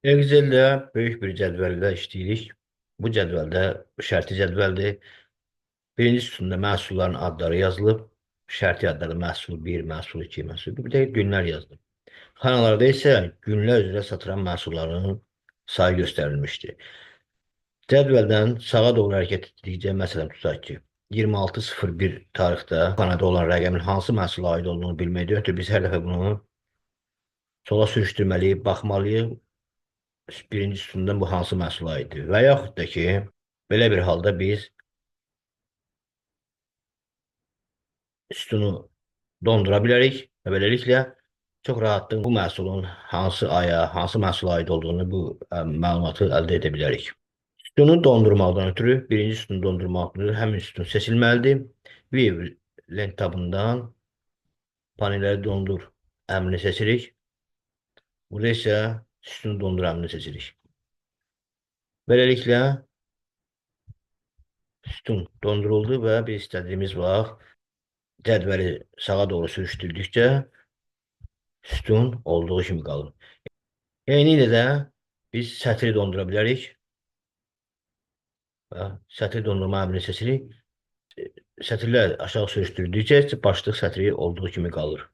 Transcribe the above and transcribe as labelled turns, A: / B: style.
A: Excel'də böyük bir cədvəldə işləyirik. Bu cədvəldə şərti cədvəldir. Birinci sütunda məhsulların adları yazılıb. Şərti adları məhsul 1, məhsul 2, məhsul 1. Bir də günlər yazılıb. Xanalarda isə günlər üzrə satılan məhsulların sayı göstərilmişdir. Cədvəldən sağa doğru hərəkət etdikcə, məsələn, tutaq ki, 26.01 tarixdə xanada olan rəqəmin hansı məhsula aid olduğunu bilməkdə ötürü biz hər dəfə bunu sola sürüşdürməliyik, baxmalıyıq. Birinci sütundan bu hansı məhsula aiddir? Və yaxud da ki, belə bir halda biz sütunu dondura bilərik və beləliklə çox rahatlıqla bu məhsulun hansı aya, hansı məhsula aid olduğunu bu məlumatı əldə edə bilərik. Sütunu dondurmaqdan ötürü birinci sütunu dondurmaqdan ötürü həmin sütun seçilməlidir. View lent tabından panelləri dondur əmrini seçirik. Burada isə sütunu dondur əmrini seçirik. Beləliklə sütun donduruldu və biz istədiyimiz vaxt cədvəli sağa doğru sürüşdürdükcə sütun olduğu kimi qalır. Eynilə də biz sətri dondura bilərik və sətri dondurma əmrini seçirik. Sətirlər aşağı sürüşdürdükcə başlıq sətri olduğu kimi qalır.